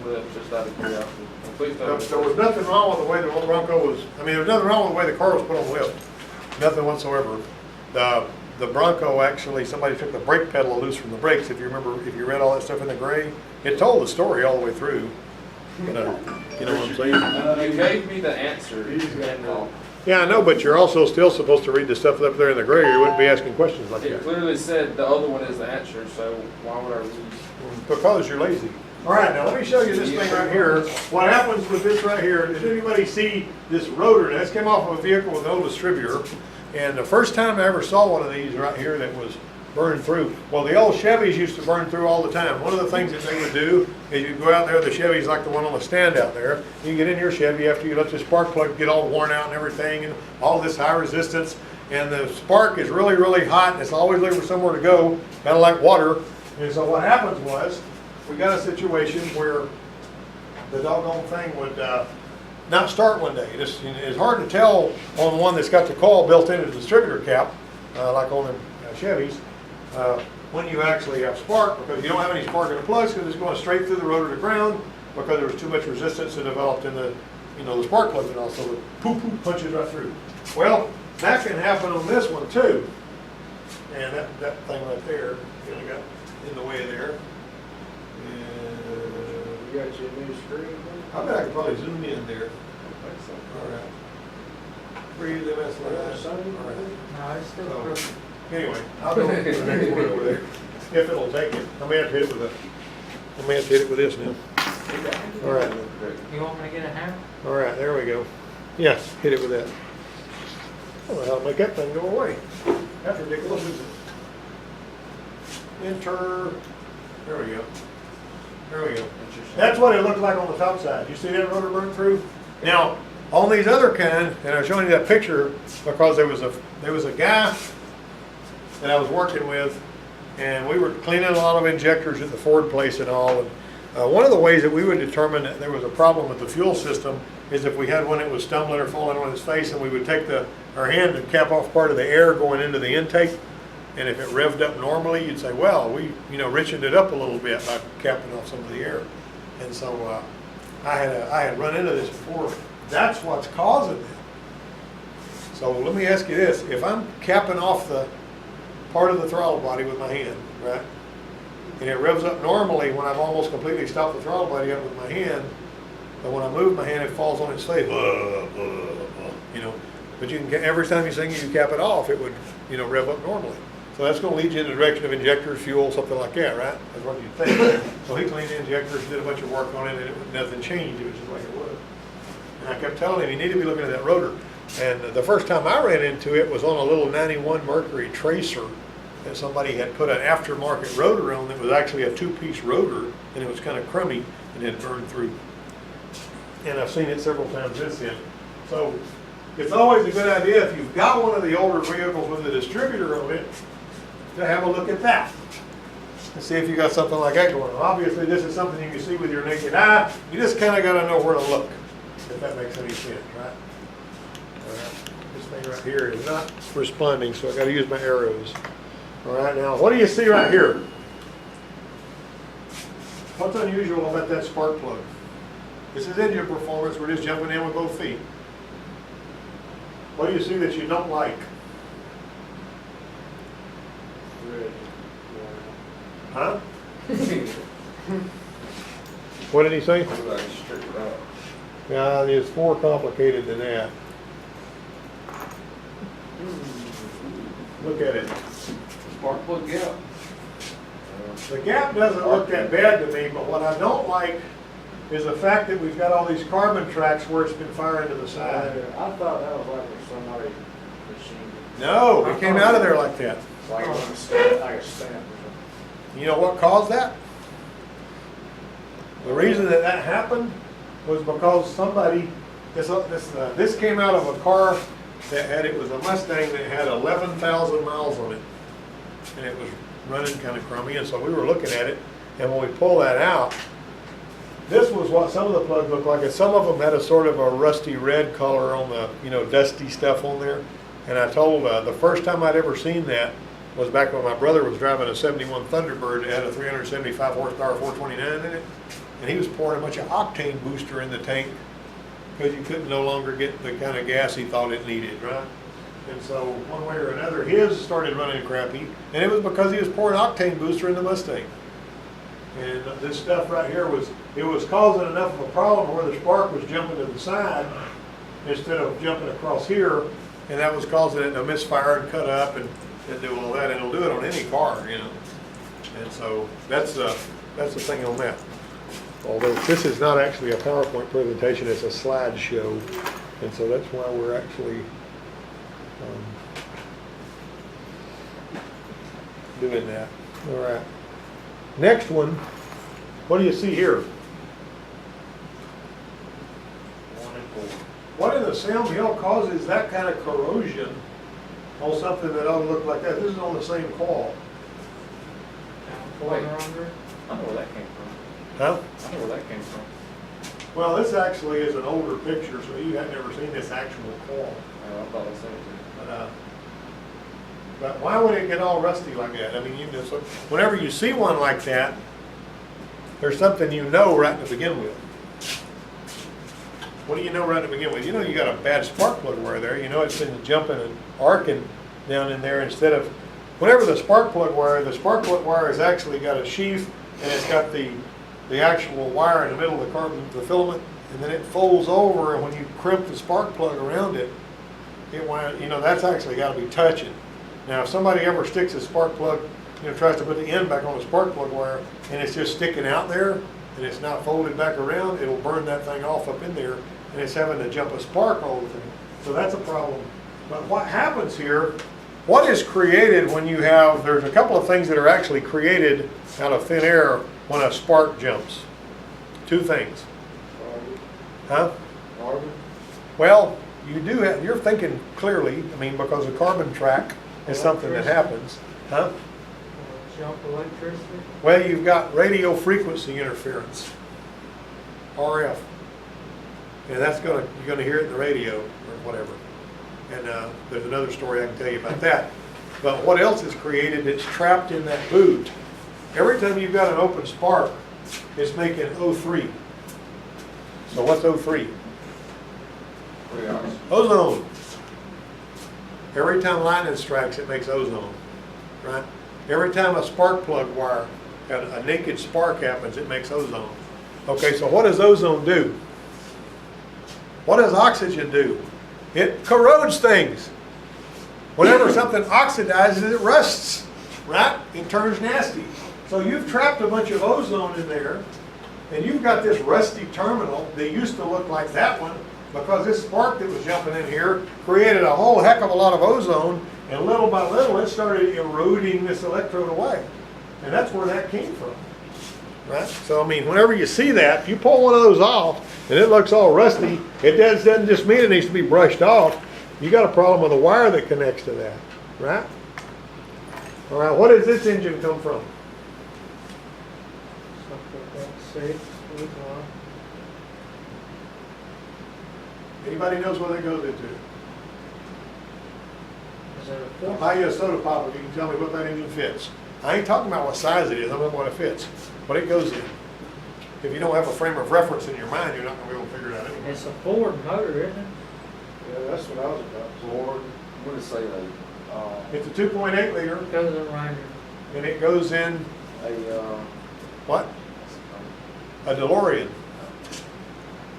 clips, just out of curiosity? And please There don't. was nothing wrong with the way the Bronco was, I mean, there was nothing wrong with the way the car was put on the lift. Nothing whatsoever. The Bronco actually, somebody took the brake pedal loose from the brakes. If you remember, if you read all that stuff in the gray, it told the story all the way through. You know what I'm saying? You gave me the answer. And, Yeah, I know, but you're also still supposed to read the stuff up there in the gray, or you wouldn't be asking questions like it that. clearly said the other one is the answer, so why would I read? Because you're lazy. All right, now let me show you this thing right here. What happens with this right here, does anybody see this rotor? Now, this came off of a vehicle with no distributor, and the first time I ever saw one of these right here that was burned through, well, the old Chevys used to burn through all the time. One of the things that they would do is you go out there, the Chevys like the one on the stand out there, you get in your Chevy after you let the spark plug get all worn out and everything, and all this high resistance, and the spark is really, really hot, and it's always looking for somewhere to go, kind of like water. And so what happens was, we got a situation where the doggone thing would not start one day. It's hard to tell on the one that's got the coil built into the distributor cap, like on the Chevys, when you actually have spark, because you don't have any spark in the plugs, because it's going straight through the rotor to ground, because there was too much resistance that developed in the, the spark plug, and also it poof, poof, punches right through. Well, that can happen on this one too. And that thing right there, got in the way there. You got your new screen? I bet I could probably zoom in there. All right. Breathe the mess like that. All right. No, it's still crooked. Anyway, I'll go to the next one over there, if it'll take it. I may have to hit it with this now. All right. You want me to get a hammer? All right, there we go. Yes, hit it with that. Well, that'll make that thing go away. That's ridiculous, isn't it? Enter. There we go. There we go. That's what it looked like on the top side. You see that rotor burn through? Now, on these other kind, and I'm showing you that picture because there was a guy that I was working with, and we were cleaning a lot of injectors at the Ford place and all. And one of the ways that we would determine that there was a problem with the fuel system is if we had one that was stumbling or falling on its face, and we would take our hand and cap off part of the air going into the intake. And if it revved up normally, you'd say, well, we, richened it up a little bit by capping off some of the air. And so I had run into this before. That's what's causing it. So let me ask you this. If I'm capping off the part of the throttle body with my hand, right? And it revs up normally when I've almost completely stopped the throttle body up with my hand, but when I move my hand, it falls on its face, But you can, every time you sing it, you cap it off, it would, rev up normally. So that's going to lead you in the direction of injectors, fuel, something like that, right? That's what you'd think. So he cleaned the injectors, did a bunch of work on it, and nothing changed. It was just like it was. And I kept telling him he needed to be looking at that rotor. And the first time I ran into it was on a little 91 Mercury Tracer that somebody had put an aftermarket rotor on that was actually a two-piece rotor, and it was kind of crummy and it burned through. And I've seen it several times since then. So it's always a good idea if you've got one of the older vehicles with a distributor on it to have a look at that and see if you got something like that going on. Obviously, this is something you can see with your naked eye. You just kind of got to know where to look, if that makes any sense, right? This thing right here is not responding, so I got to use my arrows. All right, now what do you see right here? What's unusual about that spark plug? This is engine performance. We're just jumping in with both feet. What do you see that you don't like? Red. Huh? What did he say? Like strip it out. Yeah, it's more complicated than that. Look at it. Spark plug gap. The gap doesn't look that bad to me, but what I don't like is the fact that we've got all these carbon tracks where it's been firing to the side. I thought that was like for somebody machine. No, it came out of there like that. Like a stamp or something. You know what caused that? The reason that happened was because somebody, this came out of a car it was a Mustang that had 11,000 miles on it. And it was running kind of crummy, and so we were looking at it, and when we pull that out, this was what some of the plugs looked like, and some of them had a sort of a rusty red color on the, dusty stuff on there. And I told, the first time I'd ever seen that was back when my brother was driving a 71 Thunderbird that had a 375 horsepower 429 in it. and he was pouring a bunch of octane booster in the tank because you couldn't no longer get the kind of gas he thought it needed, right? And so one way or another, his started running crappy, and it was because he was pouring octane booster in the Mustang. And this stuff right here it was causing enough of a problem where the spark was jumping to the side instead of jumping across here, and that was causing it to misfire and cut up and do all that, and it'll do it on any car, you know. And so that's the thing on that. Although this is not actually a PowerPoint presentation, it's a slideshow, and so that's why we're actually doing that. All right. Next one, what do you see here? 1 and 4. What in the Sam Hill causes that kind of corrosion on something that ought to look like that? This is on the same coil. Corner under it? I know where that came from. Huh? I know where that came from. Well, this actually is an older picture, so you have never seen this actual coil. Oh, I thought I said it. But why would it get all rusty like that? I mean, you know, so whenever you see one like that, there's something you know right to begin with. What do you know right to begin with? You know you got a bad spark plug wire there. You know it's been jumping and arcing down in there instead of, whenever the spark plug wire has actually got a sheath and it's got the actual wire in the middle of the carbon, the filament, and then it folds over, and when you crimp the spark plug around it, that's actually got to be touching. Now, if somebody ever sticks a spark plug, tries to put the end back on the spark plug wire, and it's just sticking out there, and it's not folded back around, it'll burn that thing off up in there, and it's having to jump a spark all the time. So that's a problem. But what happens here, what is created when you have, there's a couple of things that are actually created out of thin air when a spark jumps. Two things. Huh? Carbon? Well, you do have, you're thinking clearly, I mean, because a carbon track is something that happens. Huh? Jump electricity? Well, you've got radio frequency interference, RF. And that's you're gonna hear it in the radio or whatever. And there's another story I can tell you about that. But what else is created that's trapped in that boot? Every time you've got an open spark, it's making O3. So what's O3? Ozone. Every time lightning strikes, it makes ozone, right? Every time a spark plug wire, a naked spark happens, it makes ozone. Okay, so what does ozone do? What does oxygen do? It corrodes things. Whenever something oxidizes, it rusts, right? It turns nasty. So you've trapped a bunch of ozone in there, and you've got this rusty terminal that used to look like that one, because this spark that was jumping in here created a whole heck of a lot of ozone, and little by little it started eroding this electrode away. And that's where that came from, right? So I mean, whenever you see that, if you pull one of those off and it looks all rusty, it doesn't just mean it needs to be brushed off. You got a problem with the wire that connects to that, right? All right, what does this engine come from? Something like 6, 8, 1. Anybody knows what that goes into? Is it a I'll four? buy you a soda pop if you can tell me what that engine fits. I ain't talking about what size it is, I'm talking about what it fits, what it goes in. If you don't have a frame of reference in your mind, you're not going to be able to figure it out anyway. It's a Ford motor, isn't it? Yeah, that's what I was about. Ford, what did it say, It's a 2.8 liter, It goes in Ranger. and it goes in, what? A DeLorean.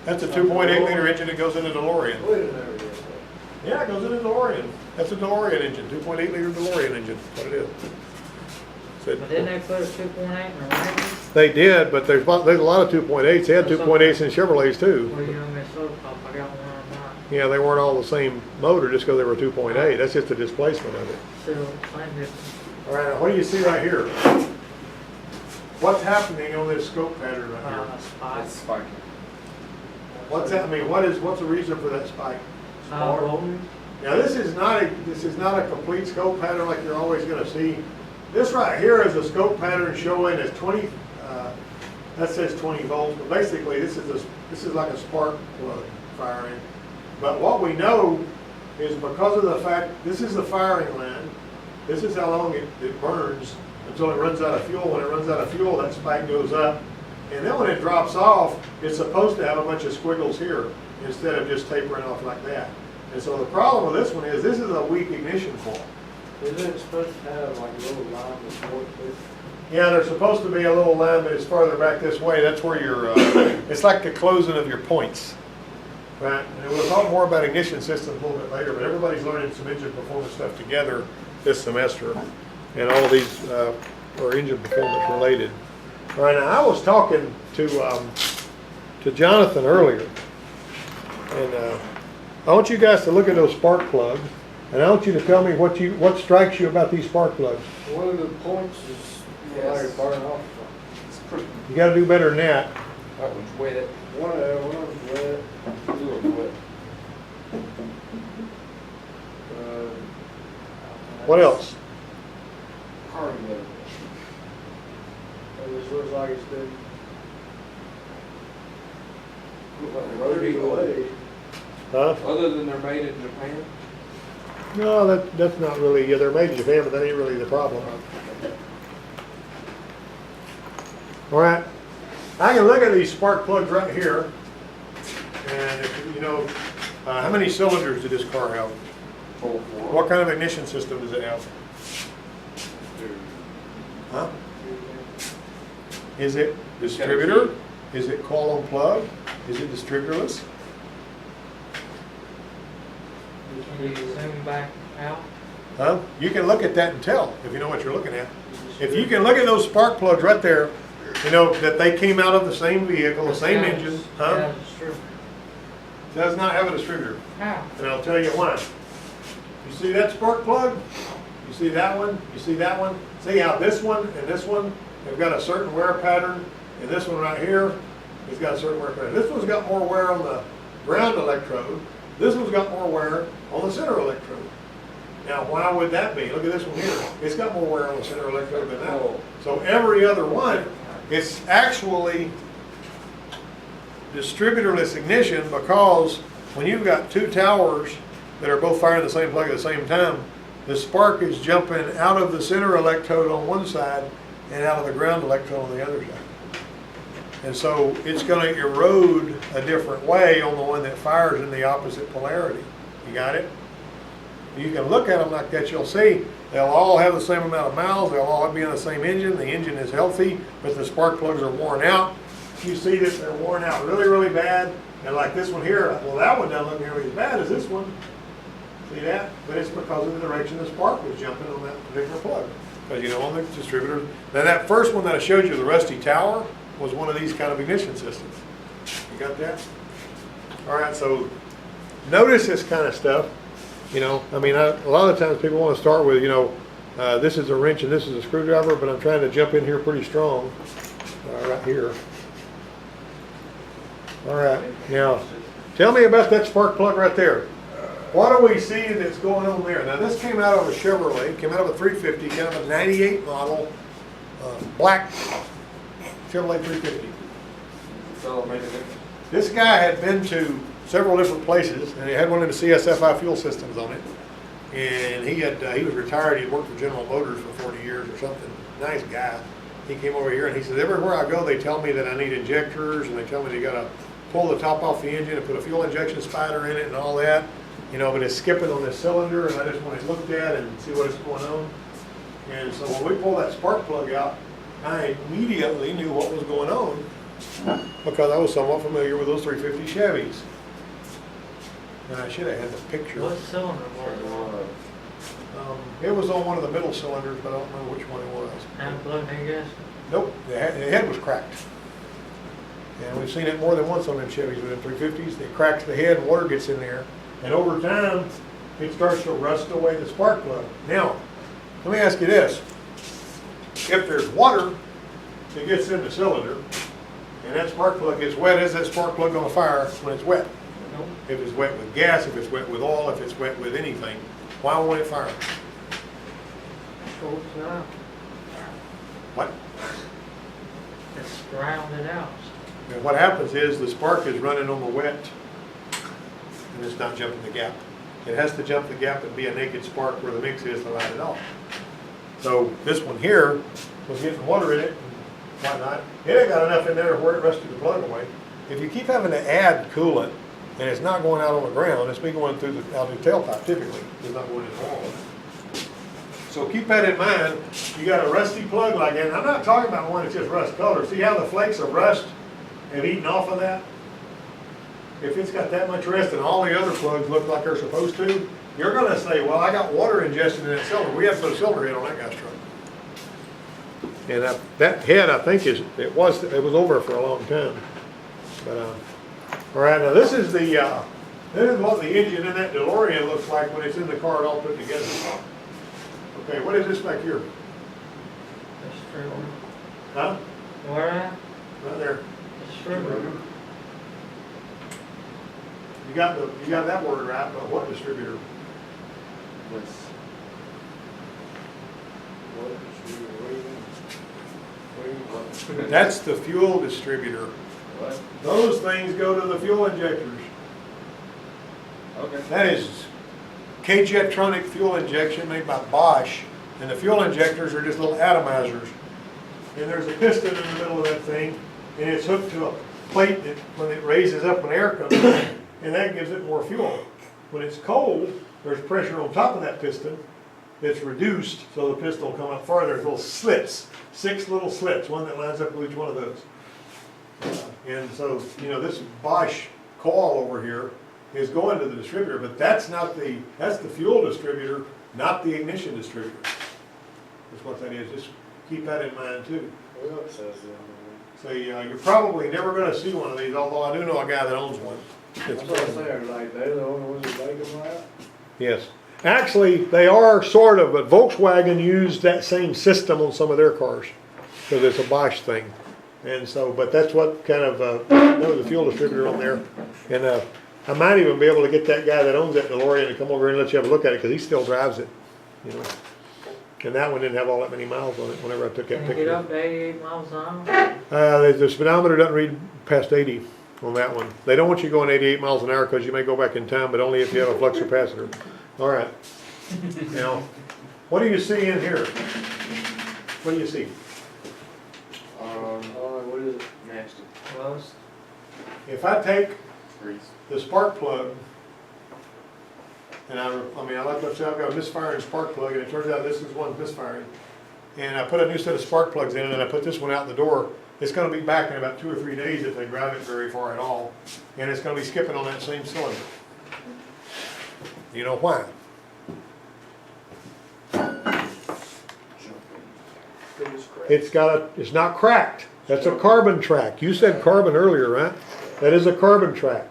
That's a 2.8 liter engine that goes in a DeLorean. We didn't ever get that. Yeah, it goes in a DeLorean. That's a DeLorean engine, 2.8 liter DeLorean engine, that's what it is. So But didn't they put a 2.8 in a Ranger? they did, but there's a lot of 2.8s. They had 2.8s in Chevrolets too. Well, you know, my soda pop, I got one on mine. Yeah, they weren't all the same motor just because they were 2.8. That's just the displacement of it. So, same difference. All right, now what do you see right here? What's happening on this scope pattern right here? Spike. It's spiking. What's that mean? What's the reason for that spike? High voltage. Now this is not a complete scope pattern like you're always going to see. This right here is a scope pattern showing as 20. That says 20 volts, but basically this is like a spark plug firing. But what we know is because of the fact this is the firing line. This is how long it burns until it runs out of fuel. When it runs out of fuel, that spike goes up, And then when it drops off, it's supposed to have a bunch of squiggles here instead of just tapering off like that. And so the problem with this one is this is a weak ignition coil. Isn't it supposed to have like a little line before it? Yeah, there's supposed to be a little line, but it's farther back this way. That's where your, it's like the closing of your points. Right? And we'll talk more about ignition systems a little bit later, but everybody's learning some engine performance stuff together this semester. And all of these are engine performance related. All right, now I was talking to Jonathan earlier. And I want you guys to look at those spark plugs. And I want you to tell me what strikes you about these spark plugs. One of the points is Yes. like burn off. It's pretty, You got to do better than that. that one's wet, One of them wet. a little wet. What else? Hard wet. It just looks like it's been Look like a pretty rotary delayed. Huh? Other than they're made in Japan? No, that's not really, yeah, they're made in Japan, but that ain't really the problem. All right, I can look at these spark plugs right here, and if, you know, how many cylinders did this car have? What kind of ignition system does it have? Huh? Is it distributor? Is it coil on plug? Is it distributorless? Can you zoom back out? Huh? You can look at that and tell if you know what you're looking at. If you can look at those spark plugs right there, you know that they came out of the same vehicle, the same engine, huh? Yeah, it's true. Does not have a distributor. How? And I'll tell you why. You see that spark plug? You see that one? You see that one? See how this one and this one have got a certain wear pattern, and this one right here has got a certain wear pattern. This one's got more wear on the ground electrode. This one's got more wear on the center electrode. Now, why would that be? Look at this one here. It's got more wear on the center electrode than that one. So every other one, it's actually distributorless ignition, because when you've got two towers that are both firing the same plug at the same time, the spark is jumping out of the center electrode on one side and out of the ground electrode on the other side. And so it's going to erode a different way on the one that fires in the opposite polarity. You got it? You can look at them like that, you'll see they'll all have the same amount of miles, they'll all be in the same engine, the engine is healthy, but the spark plugs are worn out. You see that they're worn out really, really bad, and like this one here, well, that one doesn't look nearly as bad as this one. See that? But it's because of the direction the spark was jumping on that particular plug. Because, you know, on the distributor, now that first one that I showed you, the Rusty Tower, was one of these kind of ignition systems. You got that? All right, so notice this kind of stuff. You know, I mean, a lot of times people want to start with, you know, this is a wrench and this is a screwdriver, but I'm trying to jump in here pretty strong, right here. All right, now, tell me about that spark plug right there. What do we see that's going on there? Now, this came out of a Chevrolet, came out of a 350, came out of a 98 model, black Chevrolet 350. So made it. This guy had been to several different places, and he had one of the CSFI fuel systems on it. And he was retired. He worked for General Motors for 40 years or something. Nice guy. He came over here and he said, everywhere I go, they tell me that I need injectors, and they tell me they got to pull the top off the engine and put a fuel injection spider in it and all that. You know, but it's skipping on this cylinder, and I just want it looked at and see what's going on. And so when we pulled that spark plug out, I immediately knew what was going on, because I was somewhat familiar with those 350 Chevys. And I should have had the picture. What cylinder was it on? It was on one of the middle cylinders, but I don't remember which one it was. And plug in gas? Nope, the head was cracked. And we've seen it more than once on them Chevys with them 350s. It cracks the head, water gets in there, and over time, it starts to rust away the spark plug. Now, let me ask you this. If there's water that gets in the cylinder, and that spark plug gets wet, is that spark plug going to fire when it's wet? Nope. If it's wet with gas, if it's wet with oil, if it's wet with anything, why won't it fire? Shorts it out. What? It's grounded out. And what happens is the spark is running on the wet, and it's not jumping the gap. It has to jump the gap and be a naked spark where the mix is to light it off. So this one here was getting water in it and whatnot, It ain't got enough in there where it rusted the plug away. If you keep having to add coolant, and it's not going out on the ground, it's been going through the, out the tailpipe typically, it's not going in the wall. So keep that in mind. You got a rusty plug like that, and I'm not talking about one that's just rust color. See how the flakes of rust have eaten off of that? If it's got that much rust and all the other plugs look like they're supposed to, you're gonna say, well, I got water ingested in that cylinder. We have to put a cylinder head on that guy's truck. And that head, I think, it was over for a long time. But, all right, now this is what the engine in that DeLorean looks like when it's in the car all put together. Okay, what is this back here? Distributor. Huh? Where at? Right there. Distributor. You got that word right, but what distributor? That's the fuel distributor. What? Those things go to the fuel injectors. Okay. That is K-Jetronic fuel injection made by Bosch, and the fuel injectors are just little atomizers. And there's a piston in the middle of that thing, and it's hooked to a plate that when it raises up when air comes in, and that gives it more fuel. When it's cold, there's pressure on top of that piston that's reduced, so the piston will come up farther. There's little slits, 6 little slits, one that lines up with each one of those. And so, you know, this Bosch coil over here is going to the distributor, but that's the fuel distributor, not the ignition distributor. That's what that is. Just keep that in mind too. Well, it says that. So you're probably never going to see one of these, although I do know a guy that owns one. That's what I'm saying, like, they're the only ones that make them right? Yes. Actually, they are sort of, but Volkswagen used that same system on some of their cars because it's a Bosch thing. And so, but that's what kind of, that was a fuel distributor on there. And I might even be able to get that guy that owns that DeLorean to come over here and let you have a look at it because he still drives it, you know. And that one didn't have all that many miles on it whenever I took that Can you get picture. up to 88 miles an hour? The speedometer doesn't read past 80 on that one. They don't want you going 88 miles an hour because you may go back in time, but only if you have a flux capacitor. All right. Now, what do you see in here? What do you see? What is it? Nasty. Rust. If I take Grease. the spark plug, and I like I said, I've got a misfiring spark plug, and it turns out this is one misfiring. And I put a new set of spark plugs in, and I put this one out the door. It's going to be back in about 2 or 3 days if they drive it very far at all, and it's going to be skipping on that same cylinder. You know why? It's not cracked. That's a carbon track. You said carbon earlier, right? That is a carbon track.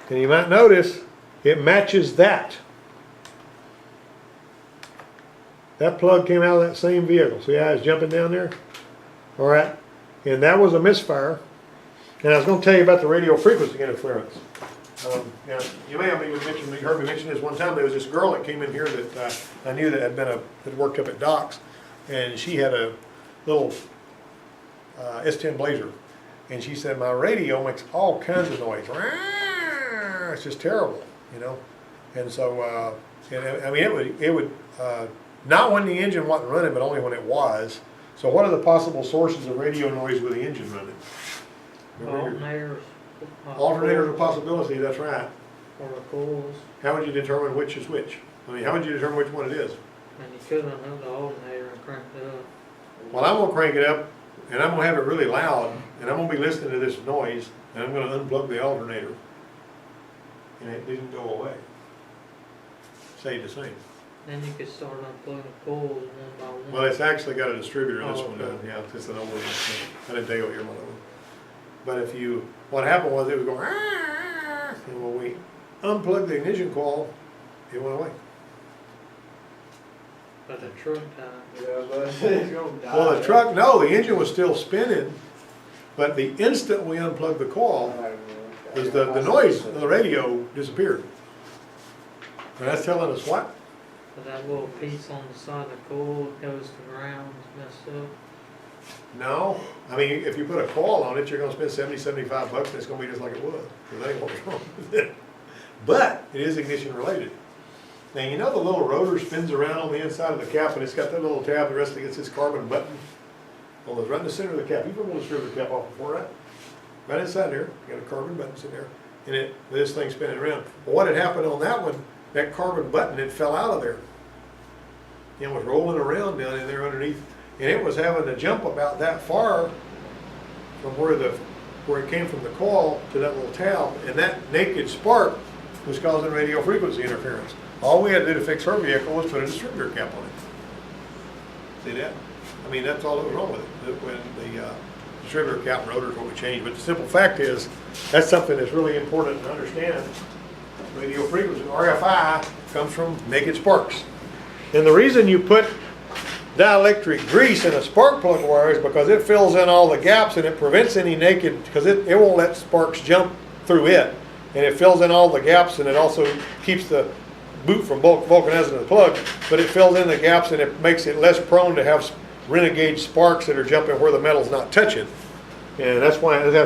And you might notice it matches that. That plug came out of that same vehicle. See how it's jumping down there? All right. And that was a misfire. And I was going to tell you about the radio frequency interference. Now, you may have even mentioned, you heard me mention this one time. There was this girl that came in here that I knew that had worked up at Doc's, and she had a little S10 Blazer, and she said my radio makes all kinds of noise. It's just terrible, you know. And so, I mean, it would not when the engine wasn't running, but only when it was. So, what are the possible sources of radio noise with the engine running? Alternators. Alternators are a possibility, that's right. Or the coils. How would you determine which is which? I mean, how would you determine which one it is? And you could unhook the alternator and crank it up. Well, I'm going to crank it up, and I'm going to have it really loud, and I'm going to be listening to this noise, and I'm going to unplug the alternator. And it didn't go away. Stayed the same. Then you could start unplugging the coils one by one. Well, it's actually got a distributor in this Oh, one, okay. yeah, it's an older one. I didn't tell you what your one was. But what happened was it was going, and when we unplugged the ignition coil, it went away. But the truck time. Yeah, but it's gonna die. Well, the truck, no, the engine was still spinning, but the instant we unplugged the coil, is the noise of the radio disappeared. And that's telling us what? But that little piece on the side of the coil goes to ground, it's messed up. No, I mean, if you put a coil on it, you're gonna spend 70, 75 bucks, and it's gonna be just like it was, because that ain't what's wrong with it. But it is ignition related. Now, you know the little rotor spins around on the inside of the cap, and it's got that little tab, the rest of it gets this carbon button. Well, it's right in the center of the cap. You've ever pulled a distributor cap off before, right? Right inside there, you got a carbon button sitting there, and this thing's spinning around. Well, what had happened on that one, that carbon button had fell out of there. It was rolling around down in there underneath, and it was having to jump about that far from where it came from the coil to that little tab, and that naked spark was causing radio frequency interference. All we had to do to fix her vehicle was put a distributor cap on it. See that? I mean, that's all that was wrong with it. When the distributor cap and rotor is what we changed. But the simple fact is, that's something that's really important to understand. Radio frequency, RFI, comes from naked sparks. And the reason you put dielectric grease in a spark plug wire is because it fills in all the gaps and it prevents any naked, because it won't let sparks jump through it. And it fills in all the gaps, and it also keeps the boot from vulcanizing the plug, but it fills in the gaps and it makes it less prone to have renegade sparks that are jumping where the metal's not touching. And that's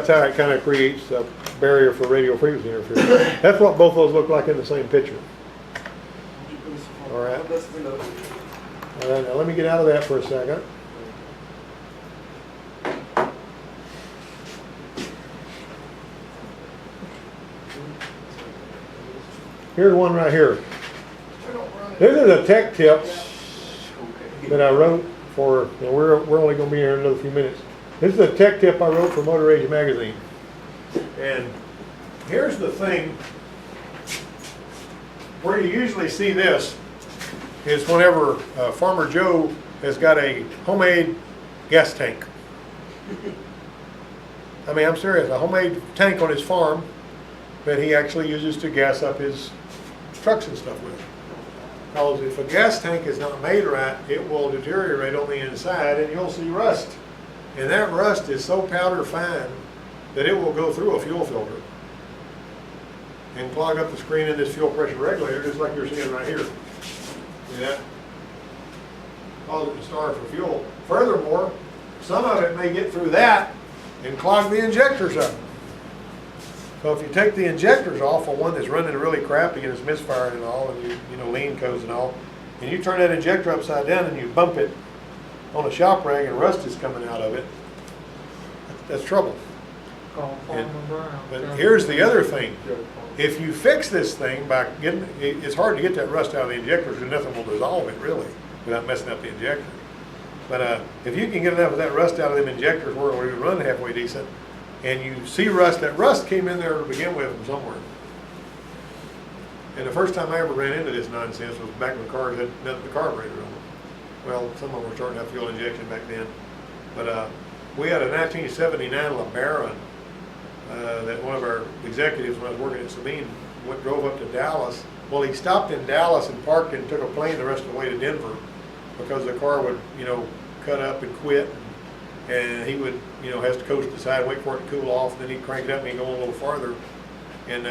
how it kind of creates a barrier for radio frequency interference. That's what both those look like in the same picture. All right. All right, now let me get out of that for a second. Here's one right here. This is a tech tip that I wrote for, we're only going to be here in another few minutes. This is a tech tip I wrote for Motor Age magazine. And here's the thing, where you usually see this is whenever Farmer Joe has got a homemade gas tank. I mean, I'm serious, a homemade tank on his farm that he actually uses to gas up his trucks and stuff with. Because if a gas tank is not made right, it will deteriorate on the inside and you'll see rust. And that rust is so powder fine that it will go through a fuel filter and clog up the screen in this fuel pressure regulator, just like you're seeing right here. Yeah. Cause it to starve for fuel. Furthermore, some of it may get through that and clog the injectors up. So if you take the injectors off on one that's running really crappy and it's misfiring and all, and you know, lean codes and all, and you turn that injector upside down and you bump it on a shop rag and rust is coming out of it, that's trouble. Call Farmer Brown. But here's the other thing. If you fix this thing by getting, it's hard to get that rust out of the injectors because nothing will dissolve it really without messing up the injector. But if you can get enough of that rust out of them injectors where it will run halfway decent, and you see rust, that rust came in there to begin with from somewhere. And the first time I ever ran into this nonsense was back when cars had nothing but carburetor on them. Well, some of them were starting to have fuel injection back then. But we had a 1979 LeBaron that one of our executives, when I was working at Sabine, drove up to Dallas. Well, he stopped in Dallas and parked and took a plane the rest of the way to Denver because the car would, you know, cut up and quit. And he would, you know, has to coast the side, wait for it to cool off, and then he'd crank it up and he'd go a little farther. And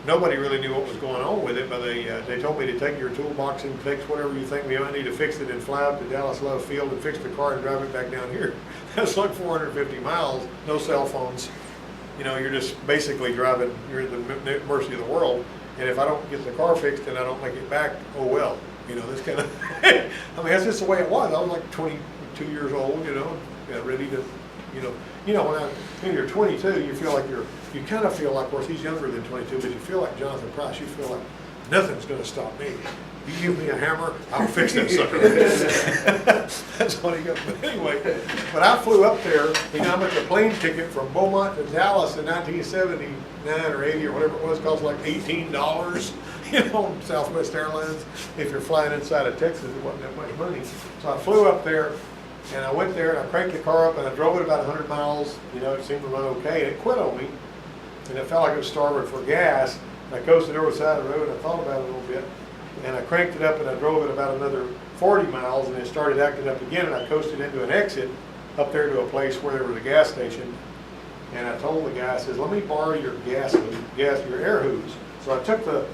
nobody really knew what was going on with it, but they told me to take your toolbox and fix whatever you think we might need to fix it and fly up to Dallas Love Field and fix the car and drive it back down here. That's like 450 miles, no cell phones. You know, you're just basically driving, you're at the mercy of the world. And if I don't get the car fixed and I don't make it back, oh well. You know, this kind of, I mean, that's just the way it was. I was like 22 years old, you know, ready to, when you're 22, you feel like you kind of feel like, of course, he's younger than 22, but you feel like Jonathan Price. You feel like nothing's going to stop me. You give me a hammer, I'll fix that sucker. That's what he got. But anyway, but I flew up there, you know, I got the plane ticket from Beaumont to Dallas in 1979 or 80 or whatever it was, cost like $18, you know, on Southwest Airlines. If you're flying inside of Texas, it wasn't that much money. So I flew up there, and I went there, and I cranked the car up, and I drove it about 100 miles. You know, it seemed to run okay, and it quit on me. And it felt like it was starving for gas. And I coasted over the side of the road, and I thought about it a little bit. And I cranked it up, and I drove it about another 40 miles, and it started acting up again, and I coasted into an exit up there to a place where there was a gas station. And I told the guy, I says, let me borrow your your air hose. So I took the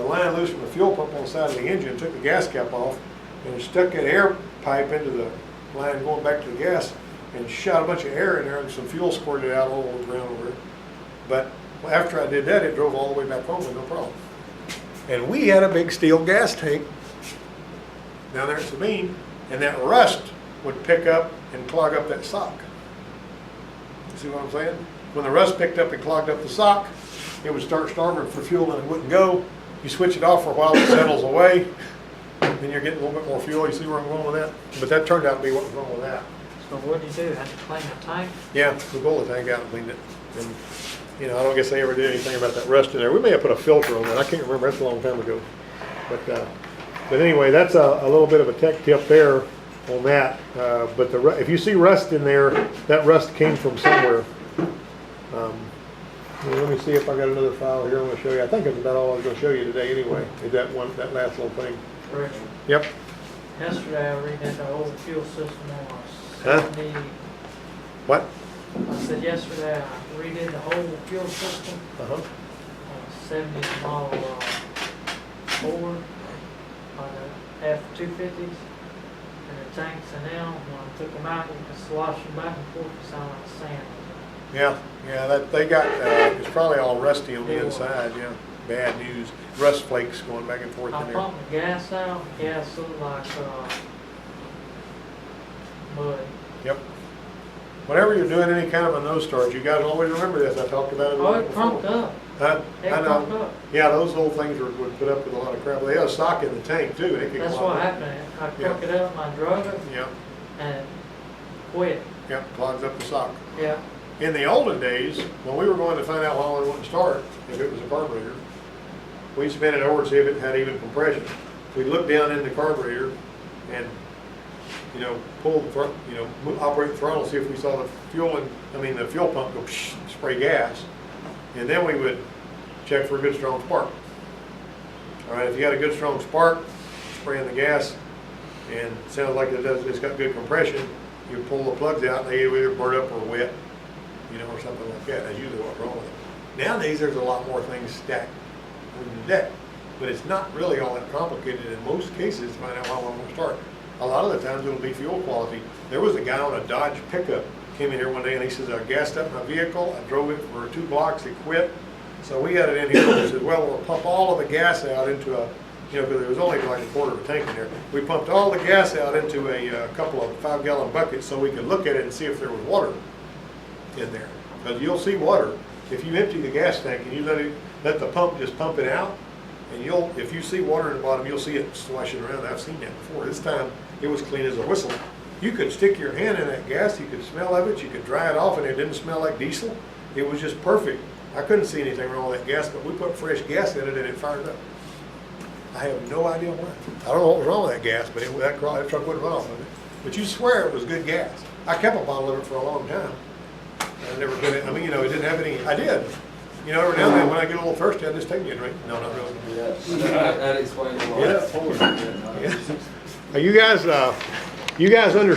line loose from the fuel pump on the side of the engine, took the gas cap off, and stuck that air pipe into the line going back to the gas, and shot a bunch of air in there, and some fuel squirted out all over the ground over it. But after I did that, it drove all the way back home with no problem. And we had a big steel gas tank down there at Sabine, and that rust would pick up and clog up that sock. You see what I'm saying? When the rust picked up and clogged up the sock, it would start starving for fuel and it wouldn't go. You switch it off for a while, it settles away, then you're getting a little bit more fuel. You see where I'm going with that? But that turned out to be what was wrong with that. So what'd you do? Had to clean the tank? Yeah, we pulled the tank out and cleaned it. And, you know, I don't guess they ever did anything about that rust in there. We may have put a filter on that. I can't remember. That's a long time ago. But anyway, that's a little bit of a tech tip there on that. But if you see rust in there, that rust came from somewhere. Let me see if I got another file here I'm going to show you. I think that's about all I was going to show you today anyway, is that last little thing. Correct. Yep. Yesterday I redid the whole fuel system on Huh? a 70. What? I said yesterday I redid the whole fuel system Uh-huh. on a 70 model Ford on the F-250s. And the tanks and them, when I took them out, you could slosh them back and forth, it sounded like sand. Yeah, that they got, it's probably all rusty on the inside, yeah. Bad news. Rust flakes going back and forth in I there. pumped the gas out, the gas looked like mud. Yep. Whenever you're doing any kind of a nose start, you guys always remember this. I talked about it a Oh, lot it before. pumped up. Huh? It I pumped know. up. Yeah, those old things would put up with a lot of crap. They had a sock in the tank too, and it could That's clog what up. happened. I crooked it up and I drug it Yeah, and quit. yeah, clogs up the sock. Yeah. In the olden days, when we were going to find out why one wouldn't start, if it was a carburetor, we'd spin it over and see if it had even compression. We'd look down in the carburetor and, you know, pull the front, you know, operate the throttle, see if we saw the the fuel pump go psh, spray gas. And then we would check for a good strong spark. All right, if you got a good strong spark, spraying the gas, and it sounds like it's got good compression, you pull the plugs out, and they either burn up or wet, you know, or something like that. That's usually what's wrong with it. Nowadays, there's a lot more things stacked on the deck, but it's not really all that complicated in most cases to find out why one won't start. A lot of the times it'll be fuel quality. There was a guy on a Dodge pickup, came in here one day and he says, I gassed up my vehicle, I drove it for 2 blocks, it quit. So we had it in here and he said, well, we'll pump all of the gas out into a, you know, because there was only like a quarter of a tank in there. We pumped all the gas out into a couple of 5-gallon buckets so we could look at it and see if there was water in there. Because you'll see water. If you empty the gas tank and you let the pump just pump it out, and if you see water in the bottom, you'll see it swashing around. I've seen that before. This time, it was clean as a whistle. You could stick your hand in that gas, you could smell of it, you could dry it off, and it didn't smell like diesel. It was just perfect. I couldn't see anything wrong with that gas, but we put fresh gas in it and it fired up. I have no idea why. I don't know what was wrong with that gas, but that truck wouldn't run off of it. But you swear it was good gas. I kept a bottle of it for a long time. I never did it. I mean, you know, it didn't have any. I did. You know, every now and then when I get a little thirsty, I just take me a drink. No, not really. Yeah, that explains a lot. Yeah. Yeah. You guys understand?